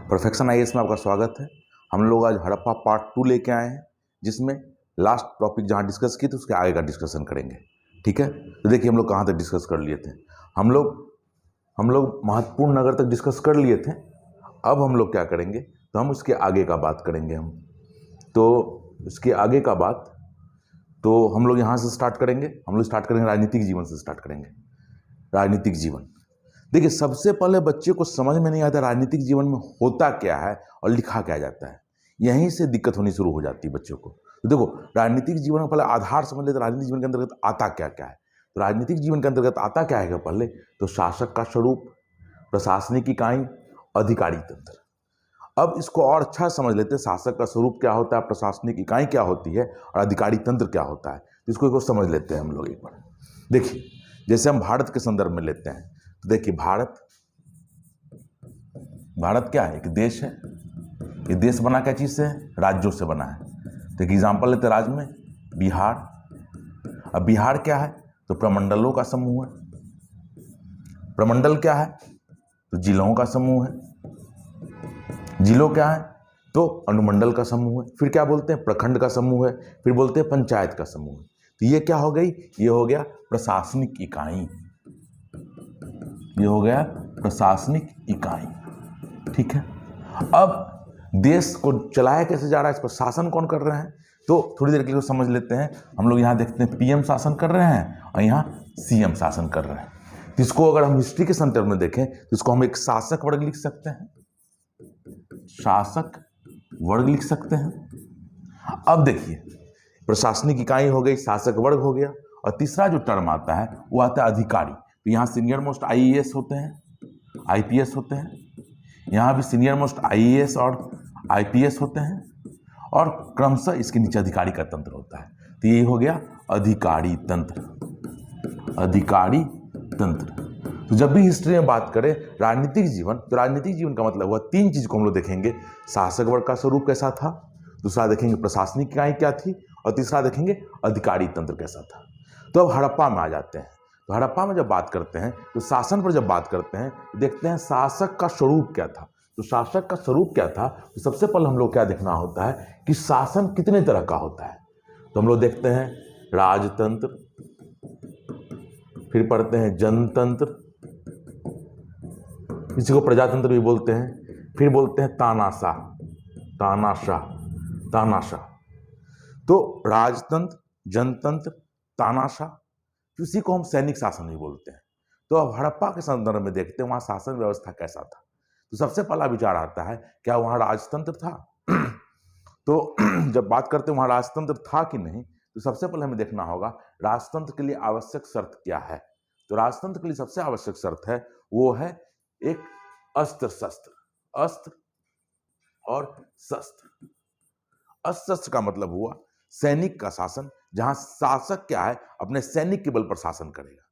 Perfection IAS में आपका स्वागत है। हम लोग आज हड़प्पा पार्ट 2 लेके आए हैं, जिसमें लास्ट टॉपिक जहां डिस्कस किए थे उसके आगे का डिस्कशन करेंगे। ठीक है, तो देखिए हम लोग कहां तक डिस्कस कर लिए थे। हम लोग महत्वपूर्ण नगर तक डिस्कस कर लिए थे। अब हम लोग क्या करेंगे, तो हम उसके आगे का बात करेंगे। तो उसके आगे का बात तो हम लोग यहाँ से स्टार्ट करेंगे। हम लोग स्टार्ट करेंगे राजनीतिक जीवन से स्टार्ट करेंगे। राजनीतिक जीवन, देखिए सबसे पहले बच्चे को समझ में नहीं आता राजनीतिक जीवन में होता क्या है और लिखा क्या जाता है। यहीं से दिक्कत होनी शुरू हो जाती है बच्चों को। तो देखो, राजनीतिक जीवन में पहले आधार समझ लेते, राजनीतिक जीवन के अंतर्गत आता क्या क्या है। तो राजनीतिक जीवन के अंतर्गत आता क्या है पहले, तो शासक का स्वरूप, प्रशासनिक इकाई, अधिकारी तंत्र। अब इसको और अच्छा समझ लेते हैं, शासक का स्वरूप क्या होता है, प्रशासनिक इकाई क्या होती है और अधिकारी तंत्र क्या होता है। तो इसको समझ लेते हैं हम लोग एक बार। देखिए, जैसे हम भारत के संदर्भ में लेते हैं, तो देखिए भारत क्या है, एक देश है। ये देश बना क्या चीज से है, राज्यों से बना है। तो एक एग्जाम्पल लेते हैं राज्य में, बिहार। अब बिहार क्या है, तो प्रमंडलों का समूह है। प्रमंडल क्या है, तो जिलों का समूह है। जिलों क्या है, तो अनुमंडल का समूह है। फिर क्या बोलते हैं, प्रखंड का समूह है। फिर बोलते हैं पंचायत का समूह है। तो ये क्या हो गई, ये हो गया प्रशासनिक इकाई। ये हो गया प्रशासनिक इकाई। ठीक है, अब देश को चलाया कैसे जा रहा है, इस पर शासन कौन कर रहे हैं, तो थोड़ी देर के लिए समझ लेते हैं। हम लोग यहाँ देखते हैं पीएम शासन कर रहे हैं और यहाँ सीएम शासन कर रहे हैं। तो इसको अगर हम हिस्ट्री के संदर्भ में देखें तो इसको हम एक शासक वर्ग लिख सकते हैं, शासक वर्ग लिख सकते हैं। अब देखिए, प्रशासनिक इकाई हो गई, शासक वर्ग हो गया, और तीसरा जो टर्म आता है वो आता है अधिकारी। तो यहाँ सीनियर मोस्ट आईएएस होते हैं, आईपीएस होते हैं। यहाँ भी सीनियर मोस्ट आईएएस और आईपीएस होते हैं, और क्रमशः इसके नीचे अधिकारी का तंत्र होता है। तो ये हो गया अधिकारी तंत्र। अधिकारी तंत्र। तो जब भी हिस्ट्री में बात करें राजनीतिक जीवन, तो राजनीतिक जीवन का मतलब हुआ तीन चीज को हम लोग देखेंगे। शासक वर्ग का स्वरूप कैसा था, दूसरा देखेंगे प्रशासनिक इकाई क्या थी, और तीसरा देखेंगे अधिकारी तंत्र कैसा था। तो अब हड़प्पा में आ जाते हैं। तो हड़प्पा में जब बात करते हैं, तो शासन पर जब बात करते हैं, तो देखते हैं शासक का स्वरूप क्या था। तो शासक का स्वरूप क्या था, तो सबसे पहले हम लोग क्या देखना होता है कि शासन कितने तरह का होता है। तो हम लोग देखते हैं राजतंत्र, फिर पढ़ते हैं जनतंत्र, इसी को प्रजातंत्र भी बोलते हैं, फिर बोलते हैं तानाशाह। तानाशाह, तानाशाह। तो राजतंत्र, जनतंत्र, तानाशाह, उसी को हम सैनिक शासन भी बोलते हैं। तो अब हड़प्पा के संदर्भ में देखते हैं वहां शासन व्यवस्था कैसा था। तो सबसे पहला विचार आता है, क्या वहां राजतंत्र था? तो जब बात करते हैं वहां राजतंत्र था कि नहीं, तो सबसे पहले हमें देखना होगा राजतंत्र के लिए आवश्यक शर्त क्या है। तो राजतंत्र के लिए सबसे आवश्यक शर्त है, वो है एक अस्त्र शस्त्र। अस्त्र और शस्त्र। अस्त्र शस्त्र का मतलब हुआ सैनिक का शासन, जहां शासक क्या है, अपने सैनिक के बल पर शासन करेगा।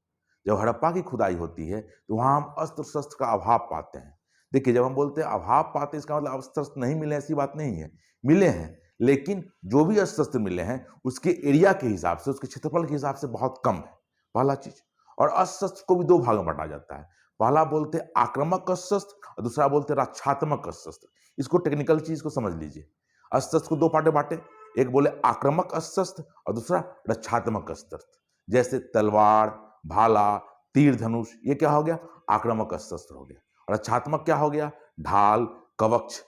जब हड़प्पा की खुदाई होती है तो वहां हम अस्त्र शस्त्र का अभाव पाते हैं। देखिए, जब हम बोलते हैं अभाव पाते हैं, इसका मतलब अस्त्र शस्त्र नहीं मिले, ऐसी बात नहीं है, मिले हैं। लेकिन जो भी अस्त्र शस्त्र मिले हैं उसके एरिया के हिसाब से, उसके क्षेत्रफल के हिसाब से बहुत कम है, पहला चीज। और अस्त्र शस्त्र को भी दो भागों में बांटा जाता है। पहला बोलते हैं आक्रामक अस्त्र शस्त्र और दूसरा बोलते हैं रक्षात्मक अस्त्र शस्त्र। इसको टेक्निकल चीज को समझ लीजिए। अस्त्र शस्त्र को दो पार्टे बांटे, एक बोले आक्रामक अस्त्र शस्त्र और दूसरा रक्षात्मक अस्त्र शस्त्र। जैसे तलवार, भाला, तीर धनुष, ये क्या हो गया, आक्रामक अस्त्र शस्त्र हो गया। और रक्षात्मक क्या हो गया, ढाल, कवच,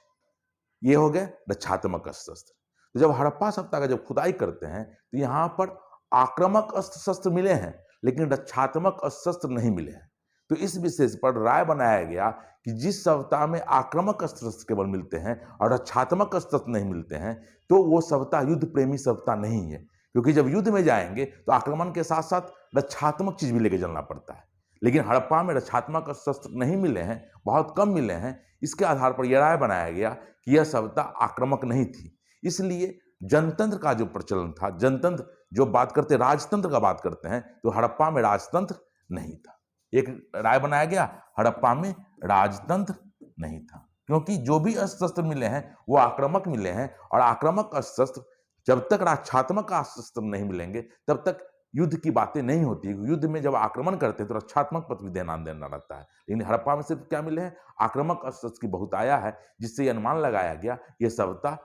ये हो गए रक्षात्मक अस्त्र शस्त्र। तो जब हड़प्पा सभ्यता का जब खुदाई करते हैं तो यहाँ पर आक्रामक अस्त्र शस्त्र मिले हैं, लेकिन रक्षात्मक अस्त्र शस्त्र नहीं मिले हैं। तो इस विशेष पर राय बनाया गया कि जिस सभ्यता में आक्रामक अस्त्र शस्त्र केवल मिलते हैं और रक्षात्मक अस्त्र नहीं मिलते हैं, तो वो सभ्यता युद्ध प्रेमी सभ्यता नहीं है। क्योंकि जब युद्ध में जाएंगे तो आक्रमण के साथ साथ रक्षात्मक चीज भी लेके चलना पड़ता है। लेकिन हड़प्पा में रक्षात्मक शस्त्र नहीं मिले हैं, बहुत कम मिले हैं। इसके आधार पर यह राय बनाया गया कि यह सभ्यता आक्रामक नहीं थी। इसलिए जनतंत्र का जो प्रचलन था, जनतंत्र जो बात करते, राजतंत्र का बात करते हैं, तो हड़प्पा में राजतंत्र नहीं था। एक राय बनाया गया, हड़प्पा में राजतंत्र नहीं था, क्योंकि जो भी अस्त्र शस्त्र मिले हैं वो आक्रामक मिले हैं। और आक्रामक अस्त्र शस्त्र, जब तक रक्षात्मक अस्त्र शस्त्र नहीं मिलेंगे तब तक युद्ध की बातें नहीं होती। युद्ध में जब आक्रमण करते हैं तो रक्षात्मक पथ भी देना देना रहता है, लेकिन हड़प्पा में सिर्फ क्या मिले हैं, आक्रामक अस्त्र की बहुत आया है, जिससे ये अनुमान लगाया गया ये सभ्यता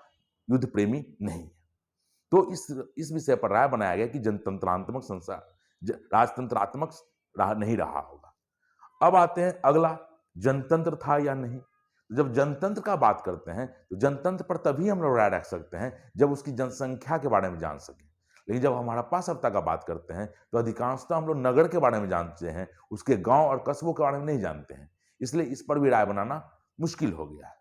युद्ध प्रेमी नहीं है। तो इस विषय पर राय बनाया गया कि जनतंत्रात्मक संसार राजतंत्रात्मक नहीं रहा होगा। अब आते हैं अगला, जनतंत्र था या नहीं। जब जनतंत्र का बात करते हैं तो जनतंत्र पर तभी हम लोग राय रख सकते हैं जब उसकी जनसंख्या के बारे में जान सकें। लेकिन जब हम हड़प्पा सभ्यता का बात करते हैं तो अधिकांशतः हम लोग नगर के बारे में जानते हैं, उसके गांव और कस्बों के बारे में नहीं जानते हैं, इसलिए इस पर भी राय बनाना मुश्किल हो गया है।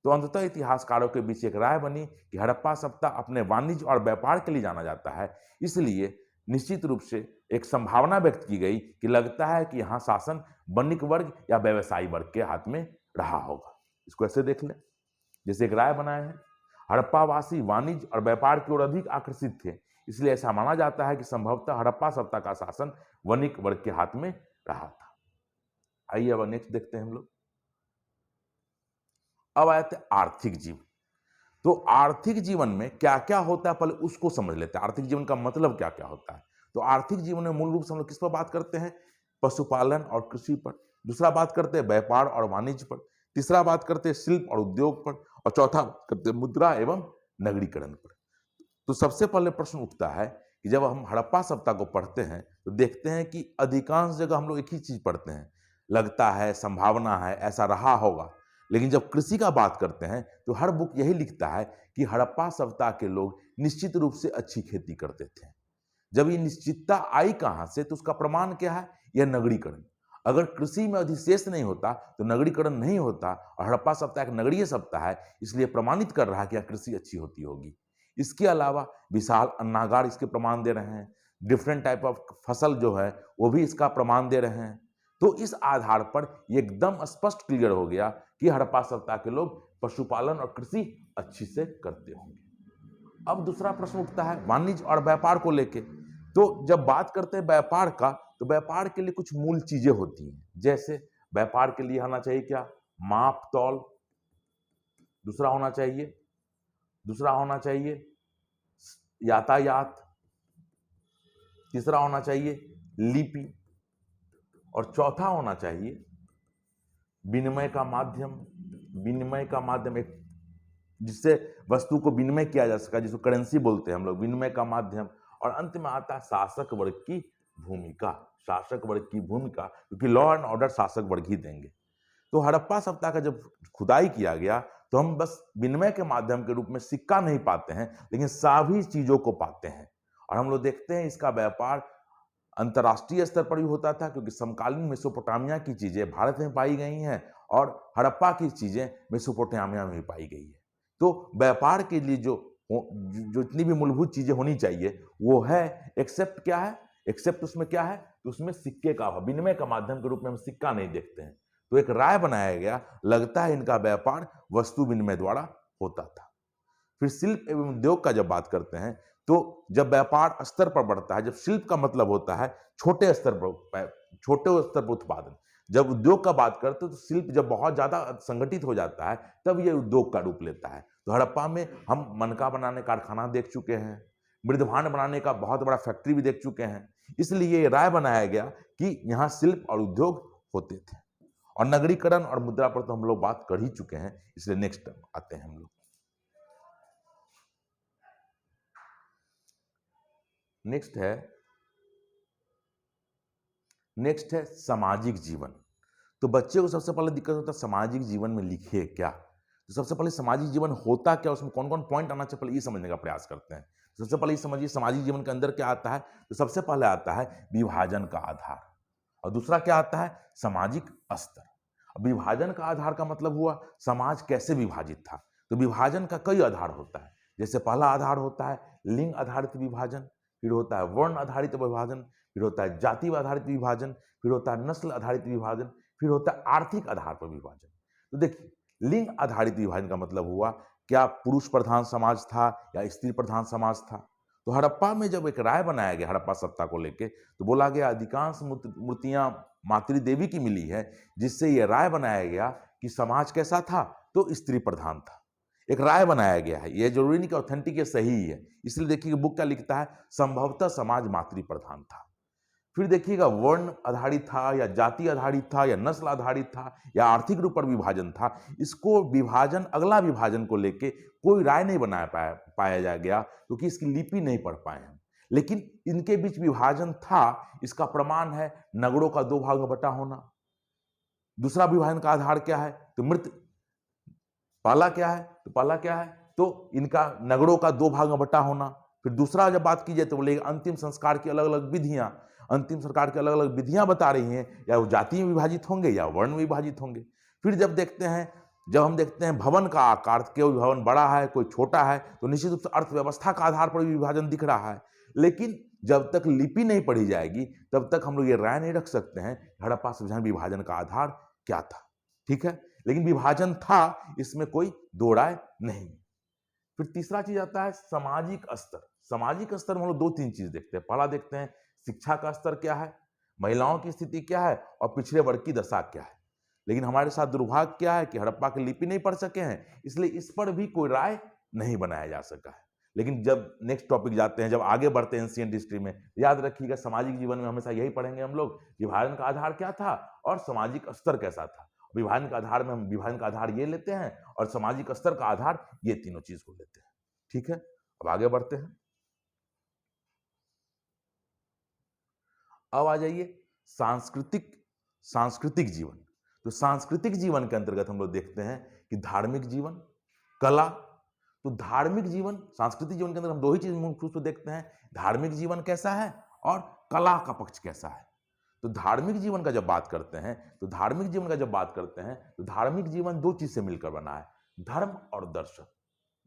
तो अंततः इतिहासकारों के बीच एक राय बनी कि हड़प्पा सभ्यता अपने वाणिज्य और व्यापार के लिए जाना जाता है, इसलिए निश्चित रूप से एक संभावना व्यक्त की गई कि लगता है कि यहाँ शासन वणिक वर्ग या व्यवसायी वर्ग के हाथ में रहा होगा। इसको ऐसे देख लें, जैसे एक राय बनाए हैं, हड़प्पावासी वाणिज्य और व्यापार की ओर अधिक आकर्षित थे, इसलिए ऐसा माना जाता है कि संभवतः हड़प्पा सभ्यता का शासन वणिक वर्ग के हाथ में रहा था। आइए अब नेक्स्ट देखते हैं हम लोग। अब आए थे आर्थिक जीवन। तो आर्थिक जीवन में क्या क्या होता है पहले उसको समझ लेते हैं। आर्थिक जीवन का मतलब क्या क्या होता है। तो आर्थिक जीवन में मूल रूप से हम लोग किस पर बात करते हैं, पशुपालन और कृषि पर। दूसरा बात करते हैं व्यापार और वाणिज्य पर। तीसरा बात करते हैं शिल्प और उद्योग पर। और चौथा बात करते हैं मुद्रा एवं नगरीकरण पर। तो सबसे पहले प्रश्न उठता है कि जब हम हड़प्पा सभ्यता को पढ़ते हैं तो देखते हैं कि अधिकांश जगह हम लोग एक ही चीज पढ़ते हैं, लगता है, संभावना है, ऐसा रहा होगा। लेकिन जब कृषि का बात करते हैं तो हर बुक यही लिखता है कि हड़प्पा सभ्यता के लोग निश्चित रूप से अच्छी खेती करते थे। जब ये निश्चितता आई कहां से, तो उसका प्रमाण क्या है, यह नगरीकरण। अगर कृषि में अधिशेष नहीं होता तो नगरीकरण नहीं होता, और हड़प्पा सभ्यता एक नगरीय सभ्यता है, इसलिए प्रमाणित कर रहा है कि कृषि अच्छी होती होगी। इसके अलावा विशाल अन्नागार इसके प्रमाण दे रहे हैं, डिफरेंट टाइप ऑफ फसल जो है वो भी इसका प्रमाण दे रहे हैं। तो इस आधार पर एकदम स्पष्ट क्लियर हो गया कि हड़प्पा सभ्यता के लोग पशुपालन और कृषि अच्छी से करते होंगे। अब दूसरा प्रश्न उठता है वाणिज्य और व्यापार को लेके। तो जब बात करते हैं व्यापार का, तो व्यापार के लिए कुछ मूल चीजें होती हैं। जैसे व्यापार के लिए होना चाहिए क्या, माप तौल। दूसरा होना चाहिए यातायात। तीसरा होना चाहिए लिपि। और चौथा होना चाहिए विनिमय का माध्यम, एक जिससे वस्तु को विनिमय किया जा सका, जिसको करेंसी बोलते हैं हम लोग, विनिमय का माध्यम। और अंत में आता है शासक वर्ग की भूमिका, क्योंकि लॉ एंड ऑर्डर शासक वर्ग ही देंगे। तो हड़प्पा सभ्यता का जब खुदाई किया गया तो हम बस विनिमय के माध्यम के रूप में सिक्का नहीं पाते हैं, लेकिन सभी चीजों को पाते हैं। और हम लोग देखते हैं इसका व्यापार अंतर्राष्ट्रीय स्तर पर भी होता था, क्योंकि समकालीन मेसोपोटामिया की चीजें भारत में पाई गई हैं और हड़प्पा की चीजें मेसोपोटामिया में भी पाई गई है। तो व्यापार के लिए जो इतनी भी मूलभूत चीजें होनी चाहिए वो है, एक्सेप्ट उसमें क्या है, तो उसमें सिक्के का अभाव, विनिमय का माध्यम के रूप में हम सिक्का नहीं देखते हैं। तो एक राय बनाया गया, लगता है इनका व्यापार वस्तु विनिमय द्वारा होता था। फिर शिल्प एवं उद्योग का जब बात करते हैं तो जब व्यापार स्तर पर बढ़ता है, जब शिल्प का मतलब होता है छोटे स्तर पर उत्पादन, जब उद्योग का बात करते हैं तो शिल्प जब बहुत ज्यादा संगठित हो जाता है तब ये उद्योग का रूप लेता है। तो हड़प्पा में हम मनका बनाने कारखाना देख चुके हैं, मृदभांड बनाने का बहुत बड़ा फैक्ट्री भी देख चुके हैं। इसलिए ये राय बनाया गया कि यहाँ शिल्प और उद्योग होते थे। और नगरीकरण और मुद्रा पर तो हम लोग बात कर ही चुके हैं, इसलिए नेक्स्ट आते हैं हम लोग। नेक्स्ट है सामाजिक जीवन। तो बच्चे को सबसे पहले दिक्कत होता है सामाजिक जीवन में लिखे क्या। तो सबसे पहले सामाजिक जीवन होता क्या, उसमें कौन कौन पॉइंट आना चाहिए, पहले ये समझने का प्रयास करते हैं। सबसे पहले ये समझिए सामाजिक जीवन के अंदर क्या आता है। तो सबसे पहले आता है विभाजन का आधार, और दूसरा क्या आता है, सामाजिक स्तर। विभाजन का आधार का मतलब हुआ समाज कैसे विभाजित था। तो विभाजन का कई आधार होता है। जैसे पहला आधार होता है लिंग आधारित विभाजन, फिर होता है वर्ण आधारित विभाजन, फिर होता है जाति आधारित विभाजन, फिर होता है नस्ल आधारित विभाजन, फिर होता है आर्थिक आधार पर विभाजन। तो देखिए लिंग आधारित विभाजन का मतलब हुआ क्या पुरुष प्रधान समाज था या स्त्री प्रधान समाज था। तो हड़प्पा में जब एक राय बनाया गया हड़प्पा सत्ता को लेके, तो बोला गया अधिकांश मूर्तियां मातृ देवी की मिली है, जिससे यह राय बनाया गया कि समाज कैसा था, तो स्त्री प्रधान था। एक राय बनाया गया है, यह जरूरी नहीं कि ऑथेंटिक या सही ही है। इसलिए देखिए बुक क्या लिखता है, संभवतः समाज मातृ प्रधान था। फिर देखिएगा वर्ण आधारित था या जाति आधारित था या नस्ल आधारित था या आर्थिक रूप पर विभाजन था। इसको विभाजन, अगला विभाजन को लेके कोई राय नहीं बना पाया जा गया, क्योंकि इसकी लिपि नहीं पढ़ पाए हम। लेकिन इनके बीच विभाजन था, इसका प्रमाण है नगरों का 2 भाग में बटा होना। दूसरा विभाजन का आधार क्या है, तो मृत पाला क्या है, तो पाला क्या है, तो इनका नगरों का 2 भाग में बटा होना। फिर दूसरा जब बात की जाए तो बोले अंतिम संस्कार की अलग अलग विधियां, अंतिम संस्कार की अलग अलग विधियां बता रही हैं, या वो जाति में विभाजित होंगे या वर्ण में विभाजित होंगे। फिर जब हम देखते हैं भवन का आकार, कोई भवन बड़ा है कोई छोटा है, तो निश्चित रूप से अर्थव्यवस्था का आधार पर भी विभाजन दिख रहा है। लेकिन जब तक लिपि नहीं पढ़ी जाएगी तब तक हम लोग ये राय नहीं रख सकते हैं हड़प्पा सभ्यता विभाजन का आधार क्या था। ठीक है, लेकिन विभाजन था, इसमें कोई दो राय नहीं। फिर तीसरा चीज आता है सामाजिक स्तर। सामाजिक स्तर में हम लोग 2-3 चीज देखते हैं। पहला देखते हैं शिक्षा का स्तर क्या है, महिलाओं की स्थिति क्या है और पिछड़े वर्ग की दशा क्या है। लेकिन हमारे साथ दुर्भाग्य क्या है कि हड़प्पा की लिपि नहीं पढ़ सके हैं, इसलिए इस पर भी कोई राय नहीं बनाया जा सका है। लेकिन जब नेक्स्ट टॉपिक जाते हैं, जब आगे बढ़ते हैं एंशिएंट हिस्ट्री में, याद रखिएगा सामाजिक जीवन में हमेशा यही पढ़ेंगे हम लोग, विभाजन का आधार क्या था और सामाजिक स्तर कैसा था। विभाजन का आधार में हम विभाजन का आधार ये लेते हैं और सामाजिक स्तर का आधार ये तीनों चीज को लेते हैं। ठीक है, अब आगे बढ़ते हैं। अब आ जाइए सांस्कृतिक जीवन। तो सांस्कृतिक जीवन के अंतर्गत हम लोग देखते हैं कि धार्मिक जीवन, कला। तो धार्मिक जीवन, सांस्कृतिक जीवन के अंदर हम 2 ही चीज मुख्य रूप से देखते हैं, धार्मिक जीवन कैसा है और कला का पक्ष कैसा है। तो धार्मिक जीवन का जब बात करते हैं तो धार्मिक जीवन 2 चीज से मिलकर बना है, धर्म और दर्शन।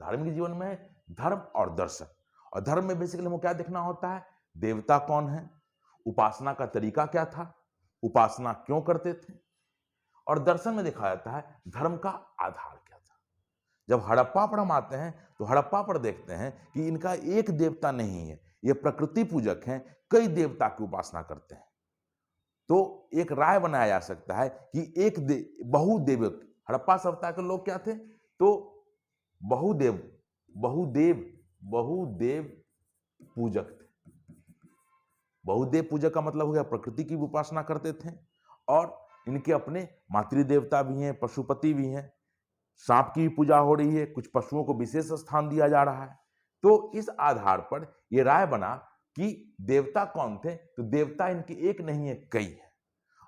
धार्मिक जीवन में धर्म और दर्शन, और धर्म में बेसिकली हमको क्या देखना होता है, देवता कौन है, उपासना का तरीका क्या था, उपासना क्यों करते थे, और दर्शन में देखा जाता है धर्म का आधार क्या था। जब हड़प्पा पर हम आते हैं तो हड़प्पा पर देखते हैं कि इनका एक देवता नहीं है, ये प्रकृति पूजक हैं, कई देवता की उपासना करते हैं। तो एक राय बनाया जा सकता है कि बहुदेव, हड़प्पा सभ्यता के लोग क्या थे, तो बहुदेव पूजक थे। बहुदेव पूजक का मतलब हो गया प्रकृति की उपासना करते थे, और इनके अपने मातृदेवता भी हैं, पशुपति भी हैं, सांप की पूजा हो रही है, कुछ पशुओं को विशेष स्थान दिया जा रहा है। तो इस आधार पर यह राय बना कि देवता कौन थे, तो देवता इनके एक नहीं है, कई है।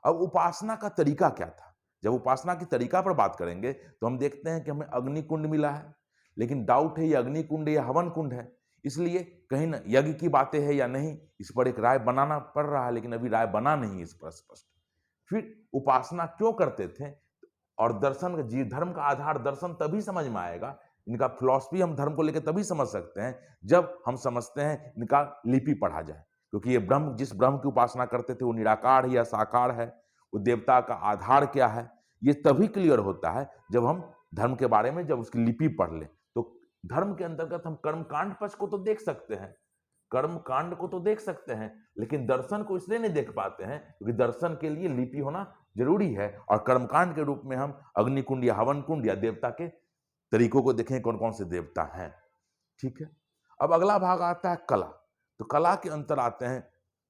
अब उपासना का तरीका क्या था, जब उपासना की तरीका पर बात करेंगे तो हम देखते हैं कि हमें अग्निकुंड मिला है, लेकिन डाउट है ये अग्निकुंड या हवन कुंड है, इसलिए कहीं ना यज्ञ की बातें है या नहीं, इस पर एक राय बनाना पड़ रहा है, लेकिन अभी राय बना नहीं इस पर स्पष्ट। फिर उपासना क्यों करते थे, और दर्शन का धर्म का आधार दर्शन तभी समझ में आएगा, इनका फिलॉसफी हम धर्म को लेकर तभी समझ सकते हैं जब हम समझते हैं इनका लिपि पढ़ा जाए, क्योंकि ये ब्रह्म, जिस ब्रह्म की उपासना करते थे वो निराकार है या साकार है, वो देवता का आधार क्या है, ये तभी क्लियर होता है जब हम धर्म के बारे में जब उसकी लिपि पढ़ लें। तो धर्म के अंतर्गत हम कर्मकांड पक्ष को तो देख सकते हैं, कर्मकांड को तो देख सकते हैं, लेकिन दर्शन को इसलिए नहीं देख पाते हैं क्योंकि दर्शन के लिए लिपि होना जरूरी है, और कर्मकांड के रूप में हम अग्निकुंड या हवन कुंड या देवता के तरीकों को देखें कौन कौन से देवता हैं। ठीक है, अब अगला भाग आता है कला। तो कला के अंतर आते हैं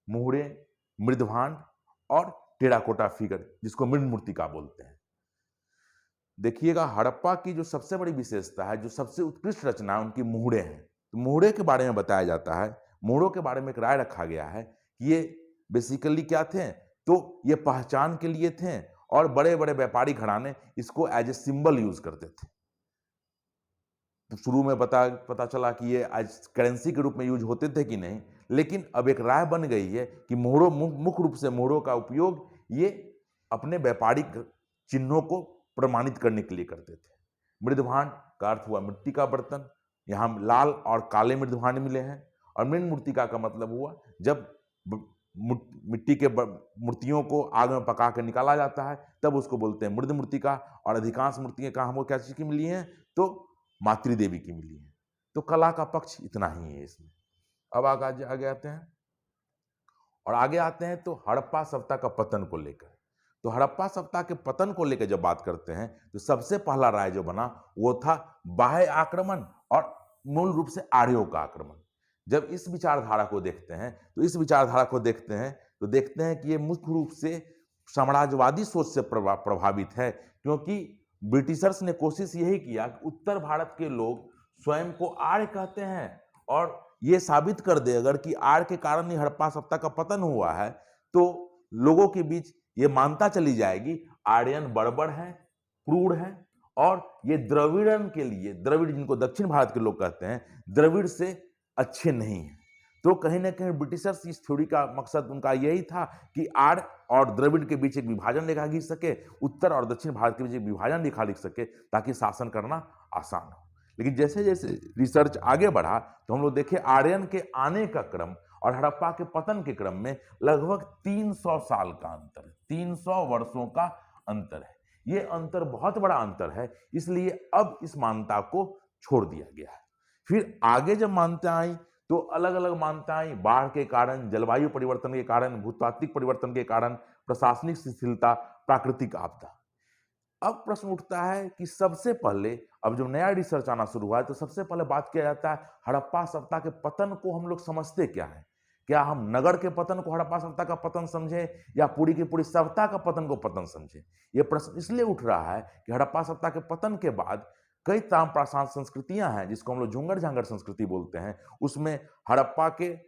मुहरे, मृदभांड और टेराकोटा फिगर, जिसको मृद मूर्तिका बोलते हैं। देखिएगा हड़प्पा की जो सबसे बड़ी विशेषता है, जो सबसे उत्कृष्ट रचना है, उनकी मुहरे हैं। तो मुहरे के बारे में बताया जाता है, मुहरों के बारे में एक राय रखा गया है कि ये बेसिकली क्या थे, तो ये पहचान के लिए थे, और बड़े बड़े व्यापारी घराने इसको एज ए सिंबल यूज करते थे। तो शुरू में पता चला कि ये आज करेंसी के रूप में यूज होते थे कि नहीं, लेकिन अब एक राय बन गई है कि मोहरों, मुख्य रूप से मोहरों का उपयोग ये अपने व्यापारिक चिन्हों को प्रमाणित करने के लिए करते थे। मृदभांड का अर्थ हुआ मिट्टी का बर्तन, यहाँ लाल और काले मृदभांड मिले हैं, और मृद मूर्तिका का मतलब हुआ जब मिट्टी के मूर्तियों को आग में पका कर निकाला जाता है तब उसको बोलते हैं मृद मूर्तिका। और अधिकांश मूर्तियां कहाँ हमको क्या चीज की मिली हैं, तो मातृदेवी की मिली है। तो कला का पक्ष इतना ही है इसमें। अब आगे आते हैं, और आगे आते हैं तो हड़प्पा सभ्यता का पतन को लेकर। तो हड़प्पा सभ्यता के पतन को लेकर जब बात करते हैं तो सबसे पहला राय जो बना वो था बाह्य आक्रमण और मूल रूप से आर्यों का आक्रमण। जब इस विचारधारा को देखते हैं तो देखते हैं कि ये मुख्य रूप से साम्राज्यवादी सोच से प्रभावित है, क्योंकि ब्रिटिशर्स ने कोशिश यही किया कि उत्तर भारत के लोग स्वयं को आर्य कहते हैं और ये साबित कर दे अगर कि आर्य के कारण ही हड़प्पा सभ्यता का पतन हुआ है, तो लोगों के बीच ये मानता चली जाएगी आर्यन बर्बर हैं, क्रूर हैं और ये द्रविड़न के लिए, द्रविड़ जिनको दक्षिण भारत के लोग कहते हैं, द्रविड़ से अच्छे नहीं हैं। तो कहीं ना कहीं ब्रिटिशर्स इस थ्योरी का मकसद उनका यही था कि आर्य और द्रविड़ के बीच एक विभाजन रेखा खींच सके, उत्तर और दक्षिण भारत के बीच एक विभाजन रेखा लिख सके ताकि शासन करना आसान हो। लेकिन जैसे जैसे रिसर्च आगे बढ़ा तो हम लोग देखे आर्यन के आने का क्रम और हड़प्पा के पतन के क्रम में लगभग 300 साल का अंतर है, 300 वर्षों का अंतर है। ये अंतर बहुत बड़ा अंतर है, इसलिए अब इस मान्यता को छोड़ दिया गया है। फिर आगे जब मान्यता आई तो अलग अलग मान्यताएं, बाढ़ के कारण, जलवायु परिवर्तन के कारण, भूतात्विक परिवर्तन के कारण, प्रशासनिक शिथिलता, प्राकृतिक आपदा। अब प्रश्न उठता है कि सबसे पहले अब जो नया रिसर्च आना शुरू हुआ है तो सबसे पहले बात किया जाता है हड़प्पा सभ्यता के पतन को हम लोग समझते क्या है? क्या हम नगर के पतन को हड़प्पा सभ्यता का पतन समझे या पूरी की पूरी सभ्यता का पतन को पतन समझे? ये प्रश्न इसलिए उठ रहा है कि हड़प्पा सभ्यता के पतन के बाद कई ताम प्रासान संस्कृतियां हैं जिसको हम लोग झुंगर झांगर संस्कृति बोलते हैं, उसमें हड़प्पा के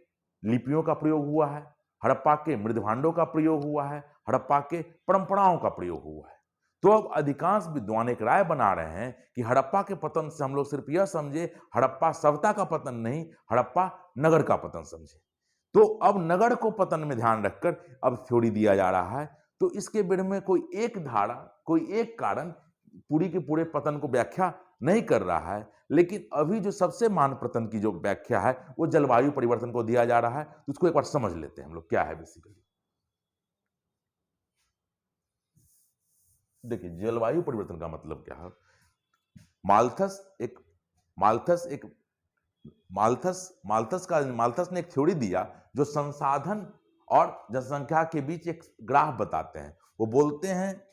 लिपियों का प्रयोग हुआ है, हड़प्पा के मृदभांडों का प्रयोग हुआ है, हड़प्पा के परंपराओं का प्रयोग हुआ है। तो अब अधिकांश विद्वान एक राय बना रहे हैं कि हड़प्पा के पतन से हम लोग सिर्फ यह समझे हड़प्पा सभ्यता का पतन नहीं, हड़प्पा नगर का पतन समझे। तो अब नगर को पतन में ध्यान रखकर अब थ्योरी दिया जा रहा है। तो इसके बिड़ में कोई एक धारा, कोई एक कारण पूरी के पूरे पतन को व्याख्या नहीं कर रहा है, लेकिन अभी जो सबसे मान पतन की जो व्याख्या है वो जलवायु परिवर्तन को दिया जा रहा है। तो उसको एक बार समझ लेते हैं हम लोग क्या है बेसिकली। देखिए, जलवायु परिवर्तन का मतलब क्या है? माल्थस ने एक थ्योरी दिया जो संसाधन और जनसंख्या के बीच एक ग्राफ बताते हैं। वो बोलते हैं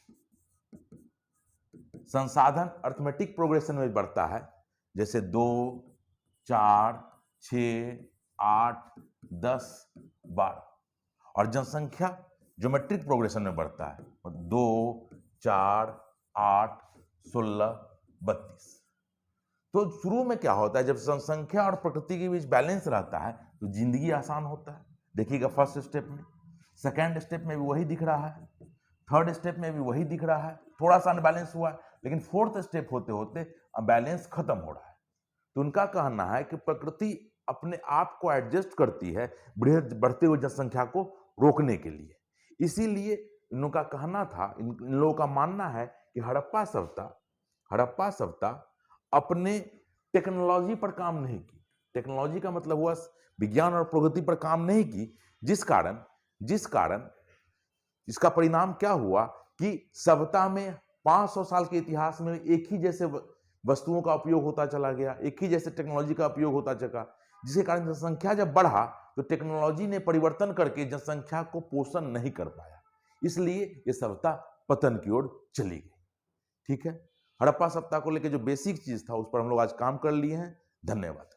संसाधन अर्थमेटिक प्रोग्रेशन में बढ़ता है, जैसे 2, 4, 6, 8, 10, 12, और जनसंख्या ज्योमेट्रिक प्रोग्रेशन में बढ़ता है 2, 4, 8, 16, 32। तो शुरू में क्या होता है, जब जनसंख्या और प्रकृति के बीच बैलेंस रहता है तो जिंदगी आसान होता है। देखिएगा फर्स्ट स्टेप में, सेकेंड स्टेप में भी वही दिख रहा है, थर्ड स्टेप में भी वही दिख रहा है, थोड़ा सा अनबैलेंस हुआ है, लेकिन फोर्थ स्टेप होते होते बैलेंस खत्म हो रहा है। तो उनका कहना है कि प्रकृति अपने आप को एडजस्ट करती है बढ़ते हुए जनसंख्या को रोकने के लिए। इसीलिए इन लोगों का कहना था, इन लोगों का मानना है कि हड़प्पा सभ्यता अपने टेक्नोलॉजी पर काम नहीं की। टेक्नोलॉजी का मतलब हुआ विज्ञान और प्रगति पर काम नहीं की, जिस कारण इसका परिणाम क्या हुआ कि सभ्यता में 500 साल के इतिहास में एक ही जैसे वस्तुओं का उपयोग होता चला गया, एक ही जैसे टेक्नोलॉजी का उपयोग होता चला, जिसके कारण जनसंख्या जब बढ़ा तो टेक्नोलॉजी ने परिवर्तन करके जनसंख्या को पोषण नहीं कर पाया, इसलिए ये सभ्यता पतन की ओर चली गई। ठीक है, हड़प्पा सभ्यता को लेकर जो बेसिक चीज था उस पर हम लोग आज काम कर लिए हैं। धन्यवाद।